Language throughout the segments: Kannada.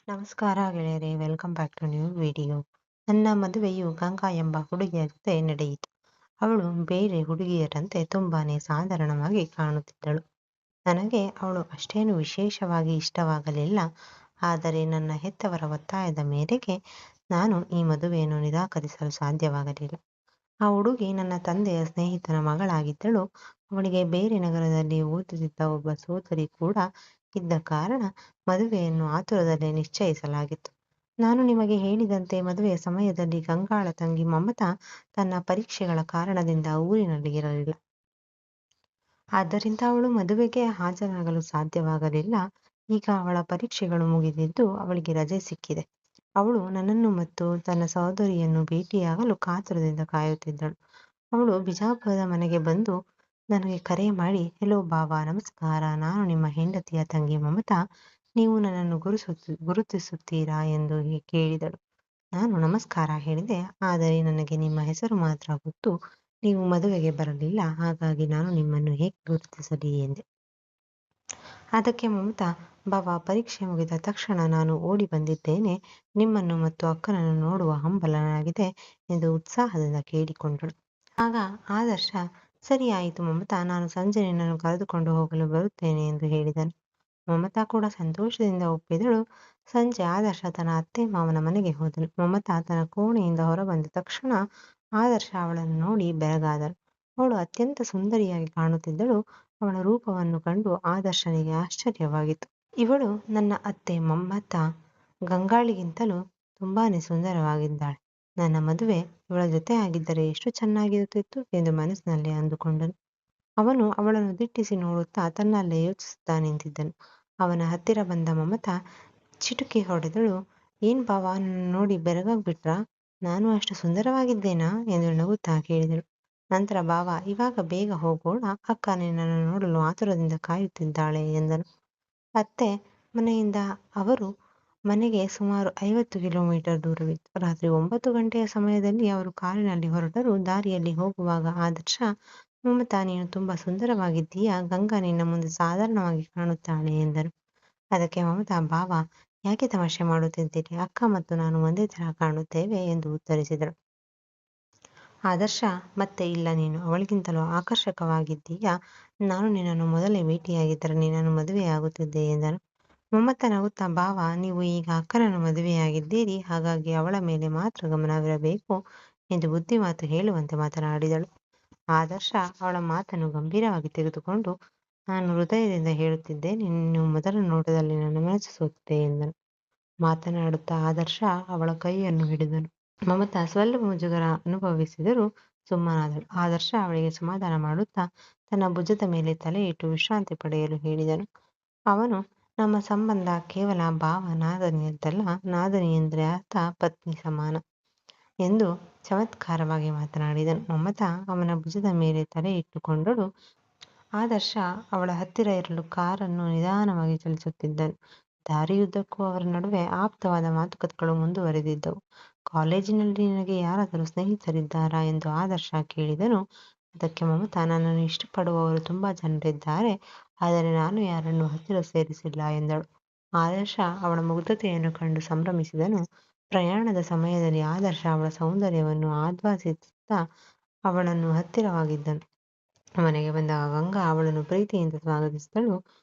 ನಮಸ್ಕಾರ ಗೆಳೆಯರೇ, welcome back to new video. ನನ್ನ ಮದುವೆಯು ಗಂಗಾ ಎಂಬ ಹುಡುಗಿಯ ಜೊತೆ ನಡೆಯಿತು. ಅವಳು ಬೇರೆ ಹುಡುಗಿಯರಂತೆ ತುಂಬಾನೇ ಸಾಧಾರಣವಾಗಿ ಕಾಣುತ್ತಿದ್ದಳು. ನನಗೆ ಅವಳು ಅಷ್ಟೇನು ವಿಶೇಷವಾಗಿ ಇಷ್ಟವಾಗಲಿಲ್ಲ. ಆದರೆ ನನ್ನ ಹೆತ್ತವರ ಒತ್ತಾಯದ ಮೇರೆಗೆ ನಾನು ಈ ಮದುವೆಯನ್ನು ನಿರಾಕರಿಸಲು ಸಾಧ್ಯವಾಗಲಿಲ್ಲ. ಆ ಹುಡುಗಿ ನನ್ನ ತಂದೆಯ ಸ್ನೇಹಿತನ ಮಗಳಾಗಿದ್ದಳು. ಅವಳಿಗೆ ಬೇರೆ ನಗರದಲ್ಲಿ ಓದುತ್ತಿದ್ದ ಒಬ್ಬ ಸೋದರಿ ಕೂಡ ಇದ್ದ ಕಾರಣ ಮದುವೆಯನ್ನು ಆತುರದಲ್ಲೇ ನಿಶ್ಚಯಿಸಲಾಗಿತ್ತು. ನಾನು ನಿಮಗೆ ಹೇಳಿದಂತೆ ಮದುವೆಯ ಸಮಯದಲ್ಲಿ ಗಂಗಾಳ ತಂಗಿ ಮಮತಾ ತನ್ನ ಪರೀಕ್ಷೆಗಳ ಕಾರಣದಿಂದ ಊರಿನಲ್ಲಿ ಇರಲಿಲ್ಲ. ಆದ್ದರಿಂದ ಅವಳು ಮದುವೆಗೆ ಹಾಜರಾಗಲು ಸಾಧ್ಯವಾಗಲಿಲ್ಲ. ಈಗ ಅವಳ ಪರೀಕ್ಷೆಗಳು ಮುಗಿದಿದ್ದು ಅವಳಿಗೆ ರಜೆ ಸಿಕ್ಕಿದೆ. ಅವಳು ನನ್ನನ್ನು ಮತ್ತು ತನ್ನ ಸಹೋದರಿಯನ್ನು ಭೇಟಿಯಾಗಲು ಕಾತುರದಿಂದ ಕಾಯುತ್ತಿದ್ದಳು. ಅವಳು ಬಿಜಾಪುರದ ಮನೆಗೆ ಬಂದು ನನಗೆ ಕರೆ ಮಾಡಿ, ಹೆಲೋ ಬಾವಾ, ನಮಸ್ಕಾರ, ನಾನು ನಿಮ್ಮ ಹೆಂಡತಿಯ ತಂಗಿ ಮಮತಾ. ನೀವು ನನ್ನನ್ನು ಗುರುತಿಸುತ್ತೀರಾ ಎಂದು ಕೇಳಿದಳು. ನಾನು ನಮಸ್ಕಾರ ಹೇಳಿದೆ. ಆದರೆ ನನಗೆ ನಿಮ್ಮ ಹೆಸರು ಮಾತ್ರ ಗೊತ್ತು. ನೀವು ಮದುವೆಗೆ ಬರಲಿಲ್ಲ, ಹಾಗಾಗಿ ನಾನು ನಿಮ್ಮನ್ನು ಹೇಗೆ ಗುರುತಿಸಲಿ ಎಂದೆ. ಅದಕ್ಕೆ ಮಮತಾ, ಬಾವಾ, ಪರೀಕ್ಷೆ ಮುಗಿದ ತಕ್ಷಣ ನಾನು ಓಡಿ ಬಂದಿದ್ದೇನೆ. ನಿಮ್ಮನ್ನು ಮತ್ತು ಅಕ್ಕನನ್ನು ನೋಡುವ ಹಂಬಲ ನನಗಿದೆ ಎಂದು ಉತ್ಸಾಹದಿಂದ ಕೇಳಿಕೊಂಡಳು. ಆಗ ಆದರ್ಶ, ಸರಿ ಆಯಿತು ಮಮತಾ, ನಾನು ಸಂಜೆ ನಿನ್ನನ್ನು ಕರೆದುಕೊಂಡು ಹೋಗಲು ಬರುತ್ತೇನೆ ಎಂದು ಹೇಳಿದನು. ಮಮತಾ ಕೂಡ ಸಂತೋಷದಿಂದ ಒಪ್ಪಿದಳು. ಸಂಜೆ ಆದರ್ಶ ತನ್ನ ಅತ್ತೆ ಮಾವನ ಮನೆಗೆ ಹೋದನು. ಮಮತಾ ತನ್ನ ಕೋಣೆಯಿಂದ ಹೊರಬಂದ ತಕ್ಷಣ ಆದರ್ಶ ಅವಳನ್ನು ನೋಡಿ ಬೆರಗಾದನು. ಅವಳು ಅತ್ಯಂತ ಸುಂದರಿಯಾಗಿ ಕಾಣುತ್ತಿದ್ದಳು. ಅವಳ ರೂಪವನ್ನು ಕಂಡು ಆದರ್ಶನಿಗೆ ಆಶ್ಚರ್ಯವಾಗಿತ್ತು. ಇವಳು ನನ್ನ ಅತ್ತೆ ಮಮತಾ ಗಂಗಾಳಿಗಿಂತಲೂ ತುಂಬಾನೇ ಸುಂದರವಾಗಿದ್ದಾಳೆ. ನನ್ನ ಮದುವೆ ಇವಳ ಜೊತೆ ಆಗಿದ್ದರೆ ಎಷ್ಟು ಚೆನ್ನಾಗಿರುತ್ತಿತ್ತು ಎಂದು ಮನಸ್ಸಿನಲ್ಲಿ ಅಂದುಕೊಂಡನು. ಅವನು ಅವಳನ್ನು ದಿಟ್ಟಿಸಿ ನೋಡುತ್ತಾ ತನ್ನಲ್ಲೇ ಯೋಚಿಸುತ್ತಾ ನಿಂತಿದ್ದನು. ಅವನ ಹತ್ತಿರ ಬಂದ ಮಮತಾ ಚಿಟುಕಿ ಹೊಡೆದಳು. ಏನ್ ಬಾವಾ, ನನ್ನ ನೋಡಿ ಬೆರಗಾಗ್ಬಿಟ್ರಾ? ನಾನು ಅಷ್ಟು ಸುಂದರವಾಗಿದ್ದೇನಾ ಎಂದು ನಗುತ್ತಾ ಕೇಳಿದಳು. ನಂತರ ಬಾವಾ, ಇವಾಗ ಬೇಗ ಹೋಗೋಣ, ಅಕ್ಕ ನಿನ್ನನ್ನು ನೋಡಲು ಆತುರದಿಂದ ಕಾಯುತ್ತಿದ್ದಾಳೆ ಎಂದನು. ಅತ್ತೆ ಮನೆಯಿಂದ ಅವರು ಮನೆಗೆ ಸುಮಾರು 50 ಕಿಲೋಮೀಟರ್ ದೂರವಿತ್ತು. ರಾತ್ರಿ 9 ಗಂಟೆಯ ಸಮಯದಲ್ಲಿ ಅವರು ಕಾರಿನಲ್ಲಿ ಹೊರಟರು. ದಾರಿಯಲ್ಲಿ ಹೋಗುವಾಗ ಆದರ್ಶ, ಮಮತಾ, ನೀನು ತುಂಬಾ ಸುಂದರವಾಗಿದ್ದೀಯಾ, ಗಂಗಾ ನಿನ್ನ ಮುಂದೆ ಸಾಧಾರಣವಾಗಿ ಕಾಣುತ್ತಾಳೆ ಎಂದರು. ಅದಕ್ಕೆ ಮಮತಾ, ಬಾವಾ, ಯಾಕೆ ತಮಾಷೆ ಮಾಡುತ್ತಿದ್ದೀರಿ? ಅಕ್ಕ ಮತ್ತು ನಾನು ಒಂದೇ ತರಹ ಕಾಣುತ್ತೇವೆ ಎಂದು ಉತ್ತರಿಸಿದಳು. ಆದರ್ಶ ಮತ್ತೆ, ಇಲ್ಲ, ನೀನು ಅವಳಿಗಿಂತಲೂ ಆಕರ್ಷಕವಾಗಿದ್ದೀಯಾ. ನಾನು ನಿನ್ನನ್ನು ಮೊದಲೇ ಭೇಟಿಯಾಗಿದ್ದರೆ ನಿನ್ನನ್ನು ಮದುವೆಯಾಗುತ್ತಿದ್ದೆ ಎಂದನು. ಮಮತಾ ನಗುತ್ತಾ, ಬಾವಾ, ನೀವು ಈಗ ಅಕ್ಕನನ್ನು ಮದುವೆಯಾಗಿದ್ದೀರಿ, ಹಾಗಾಗಿ ಅವಳ ಮೇಲೆ ಮಾತ್ರ ಗಮನವಿರಬೇಕು ಎಂದು ಬುದ್ಧಿಮಾತು ಹೇಳುವಂತೆ ಮಾತನಾಡಿದಳು. ಆದರ್ಶ ಅವಳ ಮಾತನ್ನು ಗಂಭೀರವಾಗಿ ತೆಗೆದುಕೊಂಡು, ನಾನು ಹೃದಯದಿಂದ ಹೇಳುತ್ತಿದ್ದೇನೆ, ನೀನು ಮೊದಲ ನೋಟದಲ್ಲಿ ನನ್ನ ಮನಸ್ಸು ಸೋತಿದೆ ಎಂದನು. ಮಾತನಾಡುತ್ತಾ ಆದರ್ಶ ಅವಳ ಕೈಯನ್ನು ಹಿಡಿದನು. ಮಮತಾ ಸ್ವಲ್ಪ ಮುಜುಗರ ಅನುಭವಿಸಿದರೂ ಸುಮ್ಮನಾದಳು. ಆದರ್ಶ ಅವಳಿಗೆ ಸಮಾಧಾನ ಮಾಡುತ್ತಾ ತನ್ನ ಭುಜದ ಮೇಲೆ ತಲೆ ಇಟ್ಟು ವಿಶ್ರಾಂತಿ ಪಡೆಯಲು ಹೇಳಿದನು. ಅವನು, ನಮ್ಮ ಸಂಬಂಧ ಕೇವಲ ಭಾವ ನಾದನಿಯದ್ದಲ್ಲ, ನಾದನಿ ಎಂದರೆ ಅರ್ಥ ಪತ್ನಿ ಸಮಾನ ಎಂದು ಚಮತ್ಕಾರವಾಗಿ ಮಾತನಾಡಿದನು. ಮಮತಾ ಅವನ ಭುಜದ ಮೇಲೆ ತಲೆ ಇಟ್ಟುಕೊಂಡಳು. ಆದರ್ಶ ಅವಳ ಹತ್ತಿರ ಇರಲು ಕಾರನ್ನು ನಿಧಾನವಾಗಿ ಚಲಿಸುತ್ತಿದ್ದನು. ದಾರಿಯುದ್ದಕ್ಕೂ ಅವರ ನಡುವೆ ಆಪ್ತವಾದ ಮಾತುಕತೆಗಳು ಮುಂದುವರೆದಿದ್ದವು. ಕಾಲೇಜಿನಲ್ಲಿ ನಿನಗೆ ಯಾರಾದರೂ ಸ್ನೇಹಿತರಿದ್ದಾರಾ ಎಂದು ಆದರ್ಶ ಕೇಳಿದನು. ಅದಕ್ಕೆ ಮಮತಾ, ನನ್ನನ್ನು ಇಷ್ಟಪಡುವವರು ತುಂಬಾ ಜನರಿದ್ದಾರೆ, ಆದರೆ ನಾನು ಯಾರನ್ನು ಹತ್ತಿರ ಸೇರಿಸಿಲ್ಲ ಎಂದಳು. ಆದರ್ಶ ಅವಳ ಮುಗ್ಧತೆಯನ್ನು ಕಂಡು ಸಂಭ್ರಮಿಸಿದನು. ಪ್ರಯಾಣದ ಸಮಯದಲ್ಲಿ ಆದರ್ಶ ಅವಳ ಸೌಂದರ್ಯವನ್ನು ಆಸ್ವಾದಿಸುತ್ತಾ ಅವಳನ್ನು ಹತ್ತಿರವಾಗಿದ್ದನು. ಮನೆಗೆ ಬಂದಾಗ ಗಂಗಾ ಅವಳನ್ನು ಪ್ರೀತಿಯಿಂದ ಸ್ವಾಗತಿಸಿದಳು.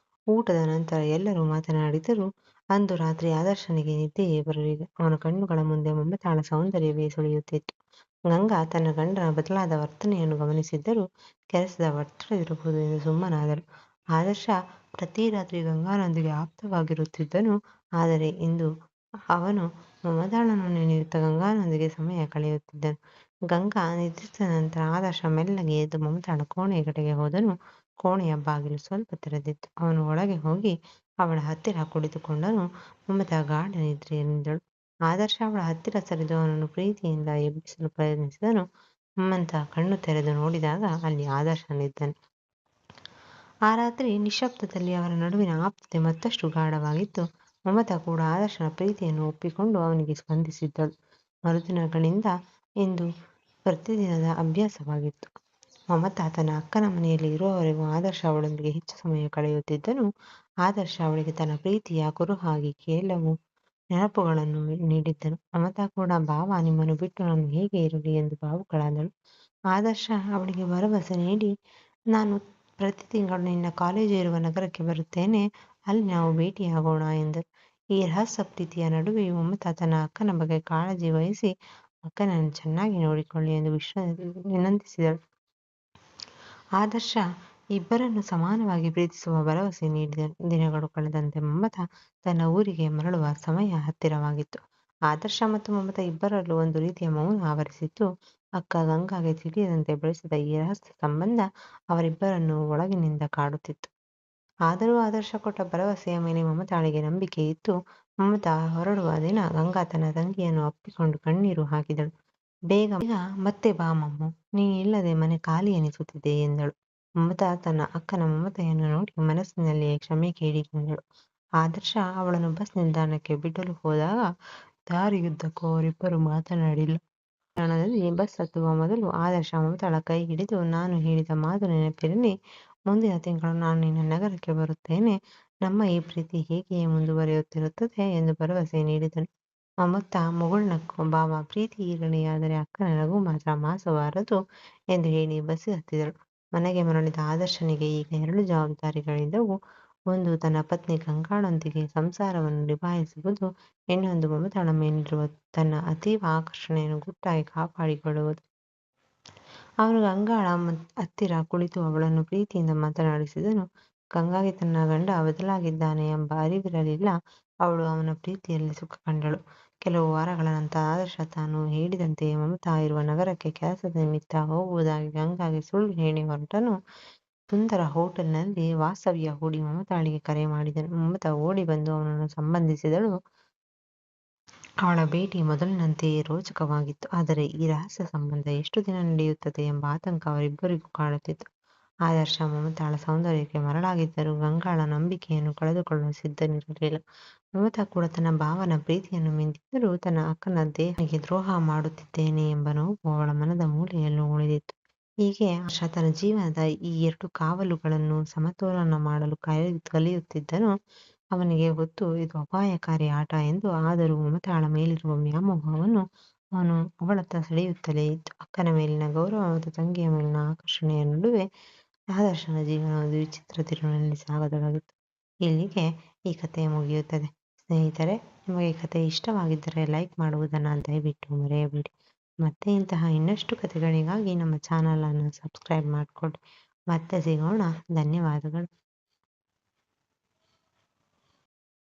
ಊಟದ ನಂತರ ಎಲ್ಲರೂ ಮಾತನಾಡಿದರು. ಅಂದು ರಾತ್ರಿ ಆದರ್ಶನಿಗೆ ನಿದ್ದೆಯೇ ಬರಲಿಲ್ಲ. ಅವನ ಕಣ್ಣುಗಳ ಮುಂದೆ ಮಮತಾಳ ಸೌಂದರ್ಯವೇ ಸುಳಿಯುತ್ತಿತ್ತು. ಗಂಗಾ ತನ್ನ ಗಂಡನ ಬದಲಾದ ವರ್ತನೆಯನ್ನು ಗಮನಿಸಿದ್ದರೂ ಕೆಲಸದ ಒತ್ತಡವಿರಬಹುದು ಎಂದು ಸುಮ್ಮನಾದಳು. ಆದರ್ಶ ಪ್ರತಿ ರಾತ್ರಿ ಗಂಗಾನೊಂದಿಗೆ ಆಪ್ತವಾಗಿರುತ್ತಿದ್ದನು. ಆದರೆ ಇಂದು ಅವನು ಮಮತಾಳನ್ನು ನೆನೆಯುತ್ತಾ ಗಂಗಾನೊಂದಿಗೆ ಸಮಯ ಕಳೆಯುತ್ತಿದ್ದನು. ಗಂಗಾ ನಿದ್ರಿಸಿದ ನಂತರ ಆದರ್ಶ ಮೆಲ್ಲಗೆ ಎದ್ದು ಮಮತಾಳ ಕೋಣೆಯ ಕಡೆಗೆ ಹೋದನು. ಕೋಣೆಯ ಬಾಗಿಲು ಸ್ವಲ್ಪ ತೆರೆದಿತ್ತು. ಅವನು ಒಳಗೆ ಹೋಗಿ ಅವಳ ಹತ್ತಿರ ಕುಳಿತುಕೊಂಡನು. ಮಮತಾ ಗಾಢ ನಿದ್ರೆಯಲ್ಲಿದ್ದಳು. ಆದರ್ಶ ಅವಳ ಹತ್ತಿರ ಸರಿದು ಅವನನ್ನು ಪ್ರೀತಿಯಿಂದ ಎಬ್ಬಿಸಲು ಪ್ರಯತ್ನಿಸಿದನು. ಮಮತಾ ಕಣ್ಣು ತೆರೆದು ನೋಡಿದಾಗ ಅಲ್ಲಿ ಆದರ್ಶನಿದ್ದನು. ಆ ರಾತ್ರಿ ನಿಶ್ಶಬ್ದದಲ್ಲಿ ಅವರ ನಡುವಿನ ಆಪ್ತತೆ ಮತ್ತಷ್ಟು ಗಾಢವಾಗಿತ್ತು. ಮಮತಾ ಕೂಡ ಆದರ್ಶನ ಪ್ರೀತಿಯನ್ನು ಒಪ್ಪಿಕೊಂಡು ಅವನಿಗೆ ಸ್ಪಂದಿಸಿದ್ದಳು. ಮರುದಿನಗಳಿಂದ ಇಂದು ಪ್ರತಿದಿನದ ಅಭ್ಯಾಸವಾಗಿತ್ತು. ಮಮತಾ ತನ್ನ ಅಕ್ಕನ ಮನೆಯಲ್ಲಿ ಇರುವವರೆಗೂ ಆದರ್ಶ ಅವಳೊಂದಿಗೆ ಹೆಚ್ಚು ಸಮಯ ಕಳೆಯುತ್ತಿದ್ದನು. ಆದರ್ಶ ಅವಳಿಗೆ ತನ್ನ ಪ್ರೀತಿಯ ಕುರುಹಾಗಿ ಕೆಲವು ನೆನಪುಗಳನ್ನು ನೀಡಿದ್ದನು. ಮಮತಾ ಕೂಡ ಭಾವ ನಿಮ್ಮನ್ನು ಬಿಟ್ಟು ನಾನು ಹೇಗೆ ಇರಲಿ ಎಂದು ಭಾವುಕಳಾದಳು. ಆದರ್ಶ ಅವಳಿಗೆ ಭರವಸೆ ನೀಡಿ, ನಾನು ಪ್ರತಿ ತಿಂಗಳು ನಿನ್ನ ಕಾಲೇಜು ಇರುವ ನಗರಕ್ಕೆ ಬರುತ್ತೇನೆ, ಅಲ್ಲಿ ನಾವು ಭೇಟಿಯಾಗೋಣ ಎಂದರು. ಈ ರಹಸ್ಯ ಪ್ರೀತಿಯ ನಡುವೆಯೂ ಮಮತಾ ತನ್ನ ಅಕ್ಕನ ಬಗ್ಗೆ ಕಾಳಜಿ ವಹಿಸಿ ಅಕ್ಕನನ್ನು ಚೆನ್ನಾಗಿ ನೋಡಿಕೊಳ್ಳಿ ಎಂದು ವಿನಂತಿಸಿದಳು. ಆದರ್ಶ ಇಬ್ಬರನ್ನು ಸಮಾನವಾಗಿ ಪ್ರೀತಿಸುವ ಭರವಸೆ ನೀಡಿದನು. ದಿನಗಳು ಕಳೆದಂತೆ ಮಮತಾ ತನ್ನ ಊರಿಗೆ ಮರಳುವ ಸಮಯ ಹತ್ತಿರವಾಗಿತ್ತು. ಆದರ್ಶ ಮತ್ತು ಮಮತಾ ಇಬ್ಬರಲ್ಲೂ ಒಂದು ರೀತಿಯ ಮೌನ ಆವರಿಸಿತ್ತು. ಅಕ್ಕ ಗಂಗಾಗೆ ತಿಳಿಯದಂತೆ ಬೆಳೆಸಿದ ಈ ರಹಸ್ಯ ಸಂಬಂಧ ಅವರಿಬ್ಬರನ್ನು ಒಳಗಿನಿಂದ ಕಾಡುತ್ತಿತ್ತು. ಆದರೂ ಆದರ್ಶ ಕೊಟ್ಟ ಭರವಸೆಯ ಮೇಲೆ ಮಮತಾಳಿಗೆ ನಂಬಿಕೆ ಇತ್ತು. ಮಮತಾ ಹೊರಡುವ ದಿನ ಗಂಗಾ ತನ್ನ ತಂಗಿಯನ್ನು ಅಪ್ಪಿಕೊಂಡು ಕಣ್ಣೀರು ಹಾಕಿದಳು. ಬೇಗ ಮತ್ತೆ ಬಾ ಮಮ್ಮು, ನೀನಿಲ್ಲದೆ ಮನೆ ಖಾಲಿ ಎನಿಸುತ್ತಿದೆ ಎಂದಳು. ಮಮತಾ ತನ್ನ ಅಕ್ಕನ ಮಮತೆಯನ್ನು ನೋಡಿ ಮನಸ್ಸಿನಲ್ಲಿಯೇ ಕ್ಷಮೆ ಕೇಳಿಕೊಂಡಳು. ಆದರ್ಶ ಅವಳನ್ನು ಬಸ್ ನಿಲ್ದಾಣಕ್ಕೆ ಬಿಡಲು ಹೋದಾಗ ದಾರಿಯುದ್ದಕ್ಕೂ ಅವರಿಬ್ಬರು ಮಾತನಾಡಿಲ್ಲ. ನಿಲ್ದಾಣದಲ್ಲಿ ಬಸ್ ಹತ್ತುವ ಮೊದಲು ಆದರ್ಶ ಮಮತಾಳ ಕೈ ಹಿಡಿದು, ನಾನು ಹೇಳಿದ ಮಾತು ನೆನಪಿರಲಿ, ಮುಂದಿನ ತಿಂಗಳು ನಾನು ನಿನ್ನ ನಗರಕ್ಕೆ ಬರುತ್ತೇನೆ, ನಮ್ಮ ಈ ಪ್ರೀತಿ ಹೀಗೆಯೇ ಮುಂದುವರಿಯುತ್ತಿರುತ್ತದೆ ಎಂದು ಭರವಸೆ ನೀಡಿದನು. ಮಮತಾ ಮುಗುಳ್ನಕ್ಕು, ಬಾವ ಪ್ರೀತಿ ಇರಲಿ, ಆದರೆ ಅಕ್ಕನ ನಗು ಮಾತ್ರ ಮಾಸಬಾರದು ಎಂದು ಹೇಳಿ ಬಸ್ ಹತ್ತಿದಳು. ಮನೆಗೆ ಮರಳಿದ ಆದರ್ಶನಿಗೆ ಈಗ 2 ಜವಾಬ್ದಾರಿಗಳಿದ್ದವು. ಒಂದು ತನ್ನ ಪತ್ನಿ ಗಂಗಾಳೊಂದಿಗೆ ಸಂಸಾರವನ್ನು ನಿಭಾಯಿಸುವುದು, ಇನ್ನೊಂದು ಮಮತಾಳ ಮೇಲಿರುವ ತನ್ನ ಅತೀವ ಆಕರ್ಷಣೆಯನ್ನು ಗುಟ್ಟಾಗಿ ಕಾಪಾಡಿಕೊಳ್ಳುವುದು. ಅವನು ಗಂಗಾಳ ಹತ್ತಿರ ಕುಳಿತು ಅವಳನ್ನು ಪ್ರೀತಿಯಿಂದ ಮಾತನಾಡಿಸಿದನು. ಗಂಗಾಗೆ ತನ್ನ ಗಂಡ ಬದಲಾಗಿದ್ದಾನೆ ಎಂಬ ಅರಿವಿರಲಿಲ್ಲ. ಅವಳು ಅವನ ಪ್ರೀತಿಯಲ್ಲಿ ಸುಖ ಕಂಡಳು. ಕೆಲವು ವಾರಗಳ ನಂತರ ಆದರ್ಶ ತಾನು ಹೇಳಿದಂತೆಯೇ ಮಮತಾ ಇರುವ ನಗರಕ್ಕೆ ಕೆಲಸದ ನಿಮಿತ್ತ ಹೋಗುವುದಾಗಿ ಗಂಗಾಗೆ ಸುಳ್ಳು ಹೇಳಿ ಹೊರಟನು. ಸುಂದರ ಹೋಟೆಲ್ನಲ್ಲಿ ವಾಸ್ತವ್ಯ ಹೂಡಿ ಮಮತಾಳಿಗೆ ಕರೆ ಮಾಡಿದನು. ಮಮತಾ ಓಡಿ ಬಂದು ಅವನನ್ನು ಸಂಬಂಧಿಸಿದಳು. ಅವಳ ಭೇಟಿ ಮೊದಲಿನಂತೆಯೇ ರೋಚಕವಾಗಿತ್ತು. ಆದರೆ ಈ ರಹಸ್ಯ ಸಂಬಂಧ ಎಷ್ಟು ದಿನ ನಡೆಯುತ್ತದೆ ಎಂಬ ಆತಂಕ ಅವರಿಬ್ಬರಿಗೂ ಕಾಡುತ್ತಿತ್ತು. ಆದರ್ಶ ಮಮತಾಳ ಸೌಂದರ್ಯಕ್ಕೆ ಮರಳಾಗಿದ್ದರೂ ಗಂಗಾಳ ನಂಬಿಕೆಯನ್ನು ಕಳೆದುಕೊಳ್ಳಲು ಸಿದ್ಧನಿರಲಿಲ್ಲ. ಮಮತಾ ಕೂಡ ತನ್ನ ಭಾವನ ಪ್ರೀತಿಯನ್ನು ಮಿಂದಿದ್ದರೂ ತನ್ನ ಅಕ್ಕನ ದೇಹಕ್ಕೆ ದ್ರೋಹ ಮಾಡುತ್ತಿದ್ದೇನೆ ಎಂಬ ನೋವು ಅವಳ ಮನದ ಮೂಲೆಯಲ್ಲೂ ಉಳಿದಿತ್ತು. ಹೀಗೆ ಆದರ್ಶ ತನ್ನ ಜೀವನದ ಈ 2 ಕಾವಲುಗಳನ್ನು ಸಮತೋಲನ ಮಾಡಲು ಕಲಿಯುತ್ತಿದ್ದನು. ಅವನಿಗೆ ಗೊತ್ತು ಇದು ಅಪಾಯಕಾರಿ ಆಟ ಎಂದು. ಆದರೂ ಮಮತಾಳ ಮೇಲಿರುವ ವ್ಯಾಮೋಹವನ್ನು ಅವನು ಅವಳತ್ತ ಸೆಳೆಯುತ್ತಲೇ ಇತ್ತು. ಅಕ್ಕನ ಮೇಲಿನ ಗೌರವ ಮತ್ತು ತಂಗಿಯ ಮೇಲಿನ ಆಕರ್ಷಣೆಯ ನಡುವೆ ಆದರ್ಶನ ಜೀವನ ಒಂದು ವಿಚಿತ್ರ ತಿರುವಿನಲ್ಲಿ ಸಾಗತೊಡಗಿತು. ಇಲ್ಲಿಗೆ ಈ ಕಥೆ ಮುಗಿಯುತ್ತದೆ. ಸ್ನೇಹಿತರೆ, ನಿಮಗೆ ಈ ಕಥೆ ಇಷ್ಟವಾಗಿದ್ದರೆ ಲೈಕ್ ಮಾಡುವುದನ್ನು ದಯವಿಟ್ಟು ಮರೆಯಬೇಡಿ. ಮತ್ತೆ ಇಂತಹ ಇನ್ನಷ್ಟು ಕಥೆಗಳಿಗಾಗಿ ನಮ್ಮ ಚಾನಲನ್ನು ಸಬ್ಸ್ಕ್ರೈಬ್ ಮಾಡಿಕೊಳ್ಳಿ. ಮತ್ತೆ ಸಿಗೋಣ. ಧನ್ಯವಾದಗಳು.